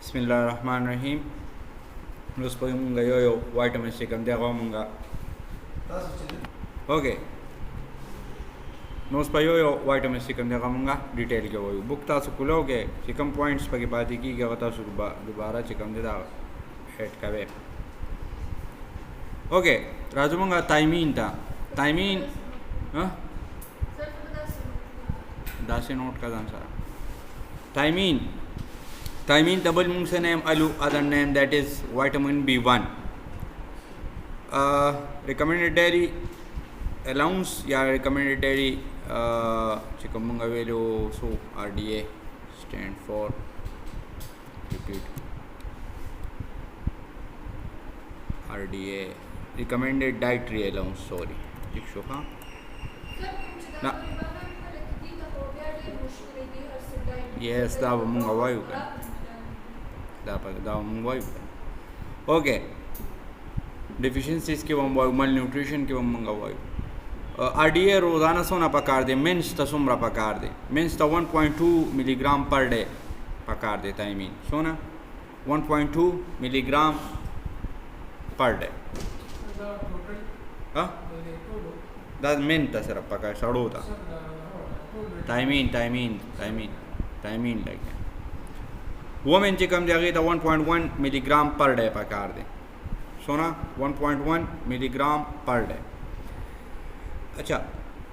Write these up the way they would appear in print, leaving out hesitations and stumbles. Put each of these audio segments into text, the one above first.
Bismillahirrahmanirrahim. Nos podemos yo vitamin C kam dia gamunga. Okay. Nos pa yo vitamin C kam dia gamunga detail के वो बुक ता सुकुलो के चिकम पॉइंट्स पे की बात की क्या बता दोबारा चिकम दे दा हेड का वे. Okay. राजुमंगा टाइमिंग था टाइमिंग हाँ दासे नोट का दान सारा Thiamine double means name alu other name that is vitamin B1. Recommended dairy allowance या recommended dairy चिकमंगा वेलो so RDA stand for repeat RDA recommended dietary allowance sorry ठीक शो हाँ ना yes दा मंगा वायु का दा वायु का ओके डिफिशियंसीज के वायु मल न्यूट्रिशन के मंगा वायु आरडीए रोजाना सोना पकार दे मिन्स तसुमरा पकार दे मिन्स ता 1.2 मिलीग्राम पर डे पकार दे टाइमिंग सोना 1.2 मिलीग्राम पर डे हाँ दा मिन तसरा पकार सड़ो था टाइमिंग लगे वोमेन चिकम जाएगी तो 1.1 मिलीग्राम पर डे पकार दे सोना 1.1 मिलीग्राम पर डे. अच्छा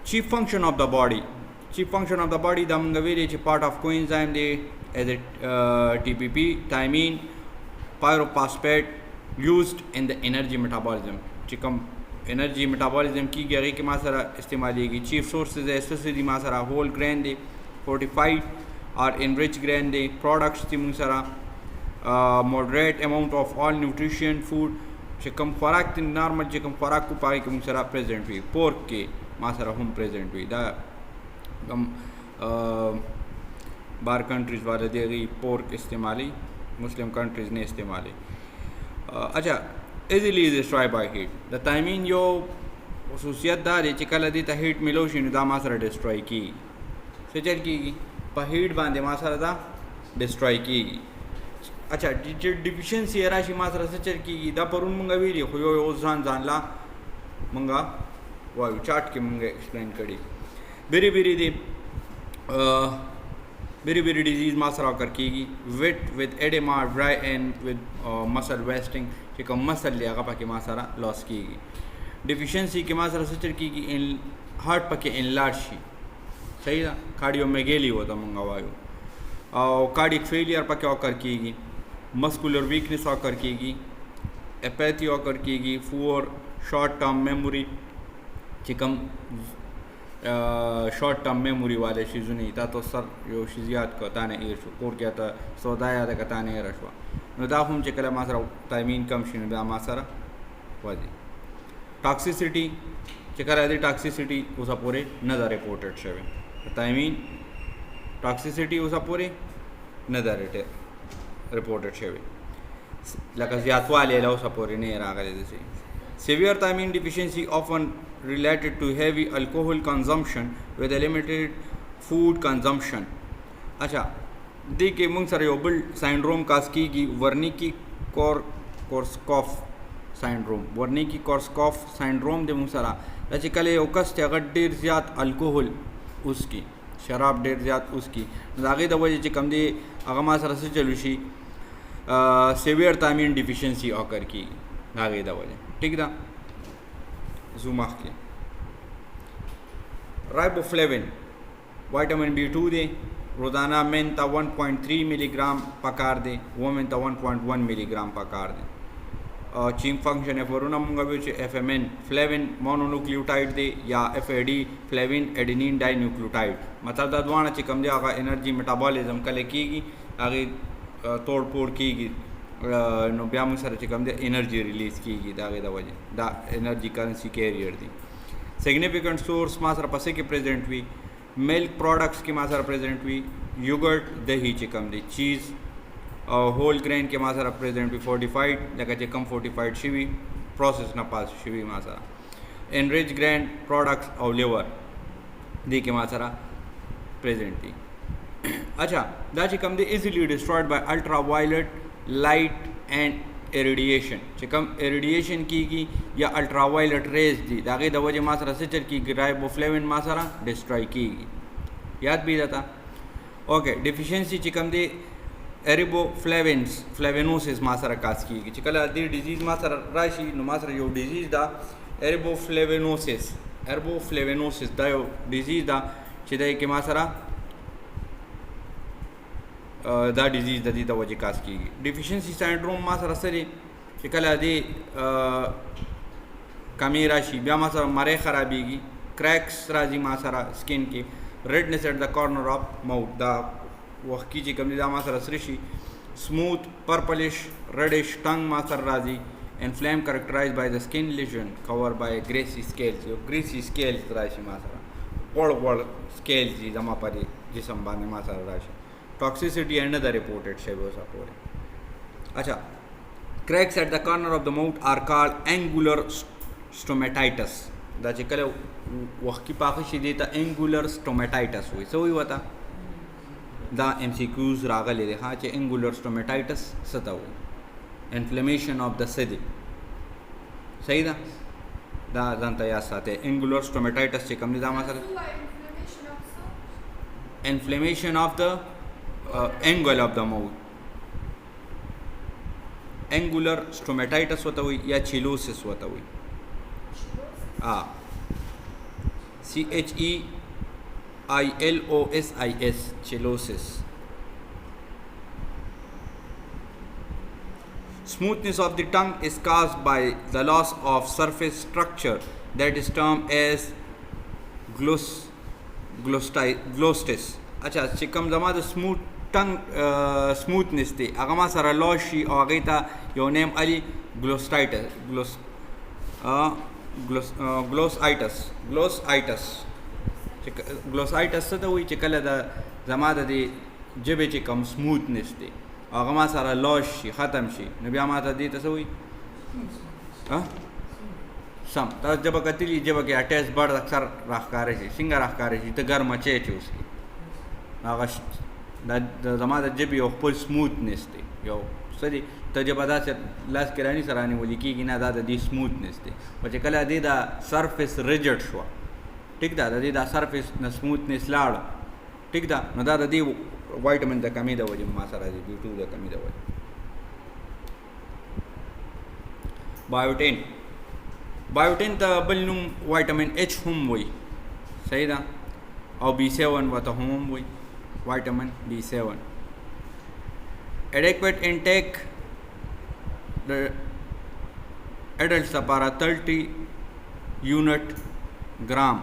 chief function of the body the मंगवेरी ची पार्ट ऑफ कोएंजाइम दे as a TPP thiamine pyrophosphate used in the energy metabolism चिकम एनर्जी मेटाबॉलिज्म की गई कि मासरा इस्तेमाल की चीफ सोर्सेज है स्पेशली मासरा होल ग्रेन दे फोर्टिफाइड और इनरिच ग्रेन दे प्रोडक्ट्स थी मुसरा moderate amount of all nutrition food चिकम खुराक थी नॉर्मल चिकम खुराक को पाए कि मुसरा प्रेजेंट हुई पोर्क के मासरा हम प्रेजेंट हुई दा बार कंट्रीज वाले दे गई पोर्क इस्तेमाली मुस्लिम कंट्रीज ने इस्तेमाली. अच्छा easily destroyed by heat. The timing जो खसूसियत दार है चिकल दी ता हीट मिलोशी दा मासरा डिस्ट्रॉय की सचल की पर हीट बांधे मासरा दा डिस्ट्रॉय की. अच्छा डिफिशियंसी राशि मासरा सचल की दा परुन मंगा वीरी हो यो जान जानला मंगा वायु चार्ट के मंगे एक्सप्लेन करी बेरी डिजीज मासरा कर की wet with oedema dry and with muscle wasting चिकम मसल लिया पाके मासरा लॉस की डिफिशियंसी के मासरा सचर की हार्ट पके इनलार्जी सही था कार्डियोमेगेली होता मंगा वायु और कार्डियक फेलियर पके ऑकर की मस्कुलर वीकनेस ऑकर की एपैथी ऑकर की फूर शॉर्ट टर्म मेमोरी चिकम शॉर्ट टर्म मेमोरी वाले चीज़ नहीं था तो सर यो शिजियात को ताने ये कोर क्या था सौदाया था कताने रशवा नदाफुम चिकला मासरा टाइमिंग कम शिन बा मासरा वादी टॉक्सिसिटी चिकला दी टॉक्सिसिटी उसा पूरे नजर रिपोर्टेड शेवे टाइमिंग टॉक्सिसिटी उसा पूरे नजर रिपोर्टेड शेवे लका ज़्यादा वाले ला उसा पूरे नहीं रहा गले जैसे severe thiamine deficiency often related to heavy alcohol consumption with limited food consumption. अच्छा देखिए मुंग सर योबल सिंड्रोम कास्की की वर्निकी कोर्सकॉफ सिंड्रोम दे मुंग सरा अच्छी कले ओकस ते अगर देर ज़्यादा अल्कोहल उसकी शराब देर ज़्यादा उसकी आगे दवा जी कम दे अगमा सर से चलुशी सेवियर थायमीन डिफिशियंसी ऑकर की आगे दवा ठीक था जूमा के राइबोफ्लेविन विटामिन B2 दे रोज़ाना मेन ता 1.3 मिलीग्राम पकार दे वोमेन ता 1.1 मिलीग्राम पकार दे. चीम फंक्शन है फरुना मुंगा भी FMN फ्लेविन मोनोन्यूक्लियोटाइड दे या FAD फ्लेविन एडेनिन डाइन्यूक्लियोटाइड मतलब दवाना चिकम दे आगा एनर्जी मेटाबॉलिज्म कले की आगे तोड़ फोड़ की नो ब्याम सर चिकम दे एनर्जी रिलीज की दागे दवाजे दा एनर्जी करेंसी कैरियर दी. सिग्निफिकेंट सोर्स मासरा पसे के प्रेजेंट हुई मिल्क प्रोडक्ट्स की मासरा प्रेजेंट हुई योगर्ट दही चिकम दी चीज़ होल ग्रेन के मासरा प्रेजेंट हुई फोर्टिफाइड लगा चिकम फोर्टिफाइड शिवी प्रोसेस ना पास शिवी मासरा एनरिच ग्रेन प्रोडक्ट्स और लेवर दी के मासरा प्रेजेंट थी. अच्छा दाची कम दे easily destroyed by ultraviolet light and irradiation چې کوم irradiation کیږي یا الټراوایلټ ریز دي د هغې د وجې ما سره څه چل کېږي رایبوفلیوین ما سره ډسټرای کېږي یاد بي درته اوکے ډیفیشنسي چې کوم دی فلیوینوسس ما سره کاس کېږي چې کله دې ډیزیز ما سره راشي نو ما سره یو ډیزیز ده ایربوفلیوینوسس دا یو ډیزیز ده چې دی کې ما سره دا ډیزیز د دې د وجې کاس کېږي ډیفیشنسي سینډروم ما سره څه دی چې کله دې کمی راشي بیا ما سره مرۍ خرابېږي کریکس راځي ما سره سکین کې ریډنس ایٹ د کارنر آف ماؤथ دا وخت کې چې کوم دی دا ما سره سره شي سموث پرپلش ریډش ټنګ ما سره راځي inflamed characterized by the skin lesion covered by greasy scales یو greasy scales راشي ما سره غوړ scales دي زما پر جسم باندې ما سره راشي toxicity and other reported شوی اوسه پورې اچھا cracks at the corner of the mouth are called angular stomatitis دا چې کله وخت کې پاخه شي دی ته angular stomatitis وي څه وي وته دا MCQs راغلي دي ها چې angular stomatitis څه ته وي inflammation of the city صحیح ده دا ځان ته یاد ساتئ angular stomatitis چې کوم دي دا ما سره inflammation of the angle of the mouth angular stomatitis होता हुई या चिलोसिस होता हुई CHEILOSIS cheilosis Smoothness of the tongue is caused by the loss of surface structure that is termed as glostis. अच्छा چې کوم زما د سموتنس دی هغه ما سره لاس شي او هغې ته یو نیم علي ګلوسایټس څه ته وایي چې کله د زما د دې ژبې چې کوم سموتنس دی هغه ما سره لاس شي ختم شي نو بیا ما ته دې ته څه وایي سم تاسو ژبه کتلي ژبه کې اټیچ برډ اکثر راښکاره شي څنګه راښکاره شي ته ګرمه چی چې اوس هغه د زما د ژبې یو خپل سموتنس دی یو څه دی ته ژبه داسې لاس کې رانیسه رانیولي کېږي نه دا د دې سموتنس دی خو چې کله دې دا سرفیس ریجډ شوه ټیک ده د دې دا سرفیس نه سموتنس لاړه ټیک ده نو دا د دې وایټامین د کمۍ د وجې ما سره دی B2 د کمۍ د وجې بایوټین ته بل نوم وایټامین H هم وایي صحیح ده او B7 ورته هم وایي vitamin B7 adequate intake the adults لپاره 30 unit gram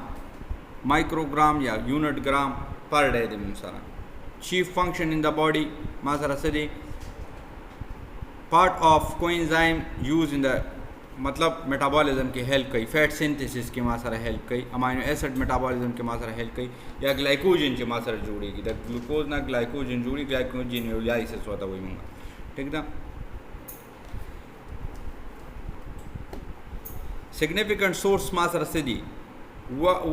microgram یا unit gram per day دی موږ سره chief function in the body ما سره څه دی part of coenzyme used in the मतलब मेटाबॉलिज्म کې हेल्प کوي فیٹ سینتھیسس کې ما سره हेल्प کوي امینو ایسڈ میټابولیزم کې ما سره हेल्प کوي یا ګلایکوجن چې ما سره جوړیږي د ګلوکوز نه ګلایکوجن جوړي ګلایکوجینولیسس وته وایي موږ ٹھیک ده significant source ما سره څه دي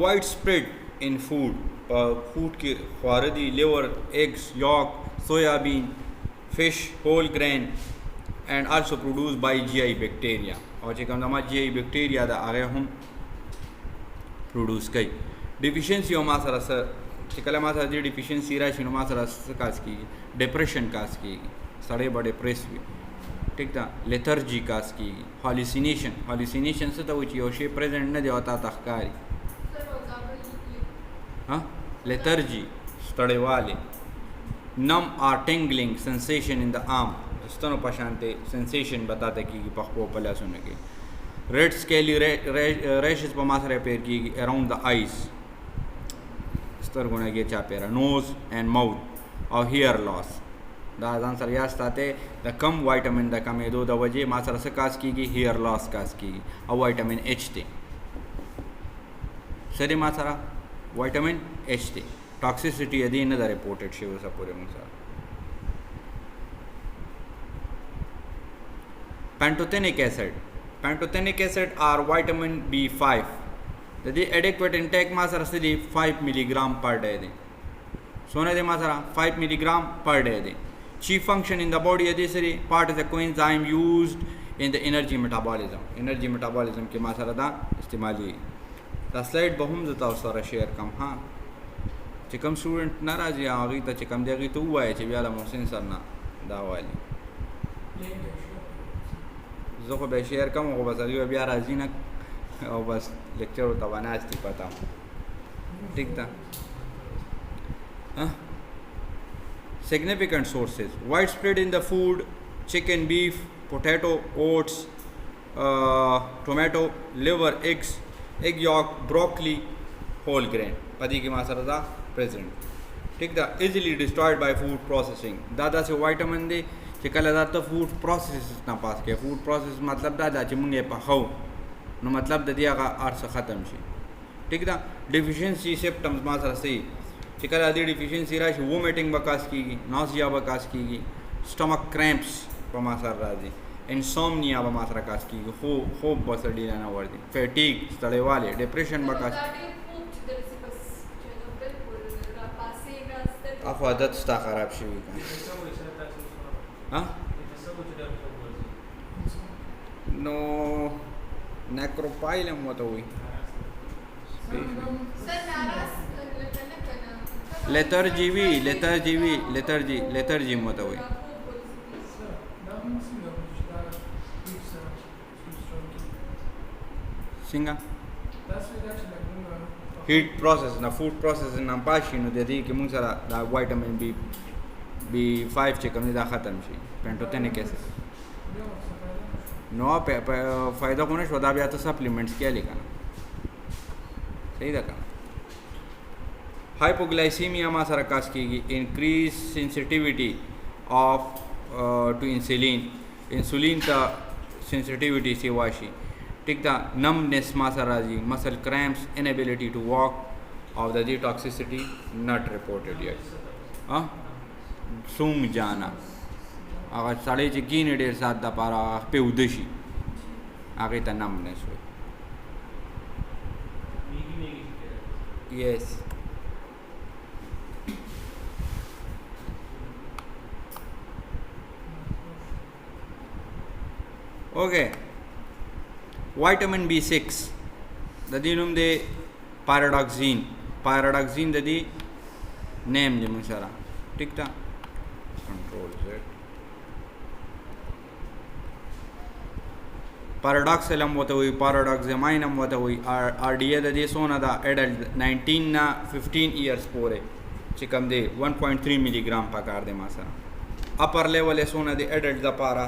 wide spread in food food کې خواړه دي liver eggs yolk soybean fish whole grain and also produced by GI bacteria और چې کوم زما GI bacteria دا هغه هم پروډوس کوي ډیفیشنسي او ما سره چې کله ما سره دې ډیفیشنسي راشي نو ما سره څه کاس کېږي ډپریشن کاس کېږي سړی به ډپریس وي ټیک ده لیترجي کاس کېږي هالوسینیشن څه ته وایي چې یو شی پریزنټ نه دی او تا ته ښکاري لیترجي ستړیوالی نم or tingling sensation in the arm ستنو پشانته سنسیشن بتاته کیږي په خپل پلاسونه کې ریډ سکیلی ریشز په ما سره پیر کیږي اراوند د آیز سترګونه کې چا پیرا نوز اینڈ ماوث او هیر لاس دا ځان سره یاد ساتئ د کم وایټامین د کمېدو د وجې ما سره څه کاس کیږي هیر لاس کاس کیږي او وایټامین H دی سره ما سره وایټامین H دی ټاکسیسټي دې نه ده ریپورټډ شوی اوسه پورې موږ سره Pantothenic acid or vitamin B5 د دې adequate intake ما سره څه دی 5 ملي ګرام پر ډے دی سونه دی ما سره 5 ملي ګرام پر ډے دی chief function in the body of this part is a coenzyme used in the energy metabolism के मा सर दा इस्तेमाली दा स्लाइड बहुम ज ताऊ sir share कम हाँ چې کوم स्टूडेंट नाराज या هغه ته چې کوم دی هغه ته وایي چې بیا له محسن سر نه دا وایي زه خو به شیر کوم خو بس هغه بیا راځي نه او بس لیکچر ته وناستي پتا ٹھیک ده significant sources widespread in the food chicken beef potato oats tomato liver eggs egg yolk broccoli whole grain पदी की मासर दा present ठीक दा easily destroyed by food processing दादा से vitamin दे چې کله دا ته food processes نه پاس کې food process مطلب دا چې مونږ په خو نو مطلب د دې هغه ارڅ ختم شي ٹھیک دا deficiency symptoms ما سره سي چې کله د deficiency راشي vomiting بکاس کیږي nausea بکاس کیږي stomach cramps په ما سره راځي insomnia به ما سره کاس کیږي خوب بسر ډیره نه ورځي fatigue ستړیواله depression بکاس افو عادت ستا خراب شوی ها نو necropilum وته وي lethargy وته وي څنګه heat process na food process na پاشي نو د دې کې موږ سره دا وایټامین B5 چې کوم دا ختم شي پینټوتینیک ایسید نو په فائدہ کو نه شو دا بیا ته سپلیمنټس کې لیکنه صحیح ده کنه hypoglycemia ما سره کاس کیږي increase sensitivity of to insulin ته sensitivity سی واشي ٹھیک دا numbness ما سره راځي muscle cramps inability to walk of the toxicity not reported yet سونګ جانا هغه سړی چې کینې ډېر سات د پاره په ودشي هغه ته numbness وي yes okay vitamin B6 د دې نوم دی pyridoxine د دې نیم دی موږ سره ٹھیک تا کنټرول زد pyridoxalum وته وي pyridoxamine هم وته وي RDA د دې سونه دا اډلټ 19 نه 15 ایئرز پورې چې کوم دی 1.3 ملي ګرام پکار دی ما سره اپر لیول سونه دی اډلټ د پاره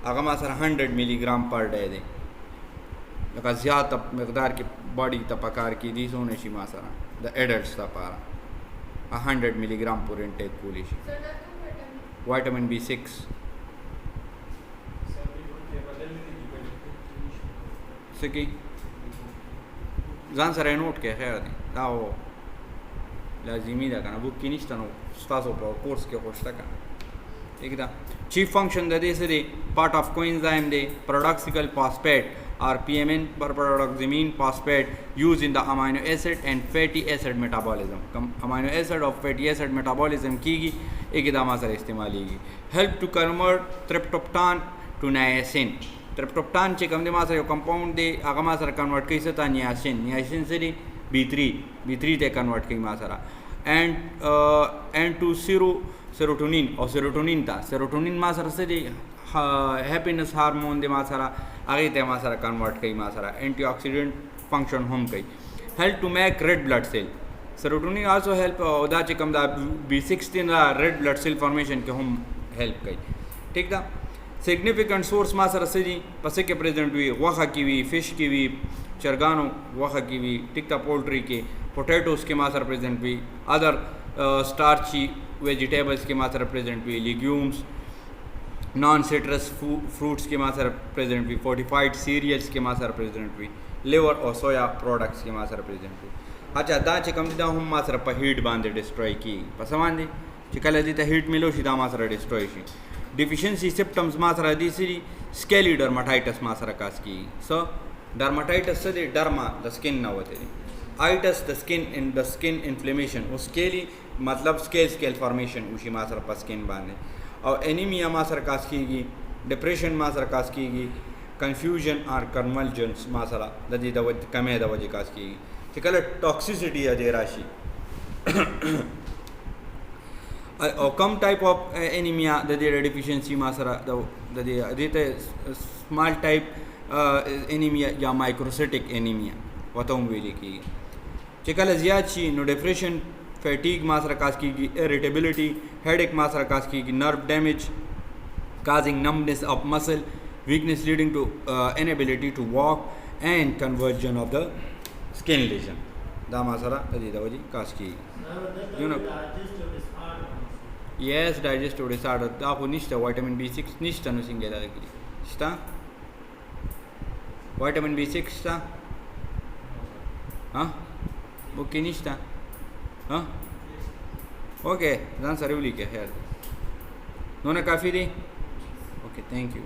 هغه ما سره 100 ملي ګرام پر ډے دی لکه زیات مقدار کې باډي ته پکار کې دي سونه شي ما سره د اډلټس لپاره 100 ملي ګرام پر انټیک کولی شي وایټامین B6 سکی ځان سره نوٹ کې خیر دی دا لازمي ده کنه بوک کې نشته نو تاسو په کورس کې خوشته کنه ٹھیک ده chief function د دې سره part of coenzyme دی paradoxical phosphate or PMN pyridoxamine phosphate used in the amino acid and fatty acid metabolism amino acid or fatty acid metabolism کیږي اګدامه سره استعماليږي help to convert tryptophan to niacin tryptophan چې کوم د ما سره یو کمپاوند دی هغه ما سره کنورټ کوي ته niacin سره B3 ته کنورټ کوي ما سره and to serotonin او serotonin ما سره سره happiness hormone دی ما سره هغه ته ما سره کنورټ کوي ما سره انټي اکسیډنټ فنکشن هم کوي help to make red blood cell serotonin also help او دا چې کوم دا B16 red blood cell formation کې هم help کوي ٹھیک ده significant source ما سره سړي پس کې present وي غوخه کې وي fish کې وي چرګانو غوخه کې وي ټیک ده poultry کې potatoes کې ما سره present وي other starchy vegetables کې ما سره present وي legumes non citrus fruits के मासर प्रेजेंट भी fortified cereals के मासर प्रेजेंट भी liver और soya products के मासर प्रेजेंट भी अच्छा दा چې کوم دا هم मासर په هیټ باندې ډیسټروي کی پس باندې چې کله دې ته هیټ ملو شي دا मासر ډیسټروي شي deficiency symptoms मासर دي سری scaly dermatitis मासर کاس کی so dermatitis سے derma the skin نه وته itis the skin inflammation او scaly मतलब स्केल फॉर्मेशन उशी मा सर पर स्किन बांधे और एनीमिया मा सर कास कीगी डिप्रेशन मा सर कास कीगी कंफ्यूजन और कन्वल्जन्स मा सर ददी दवज कमे दवज कास कीगी चिकल टॉक्सिसिटी अजय राशि और कम टाइप ऑफ एनीमिया ददी डेफिशिएंसी मा सर ददी अदिते स्मॉल टाइप एनीमिया या माइक्रोसिटिक एनीमिया वतम वेली की चिकल ज़ियादशी नो डिप्रेशन फैटीग मासरा काज की इरिटेबिलिटी हेडेक मासरा काज की nerve damage causing numbness of muscle weakness leading to inability to walk and conversion of the skin lesion da masala adida waji kaas ki you know yes digestive disorder da ko nishta vitamin B6 nishta no singela ki sta vitamin B6 sta ha okay nishta ha okay dan saruli ke khair nona kafi di okay thank you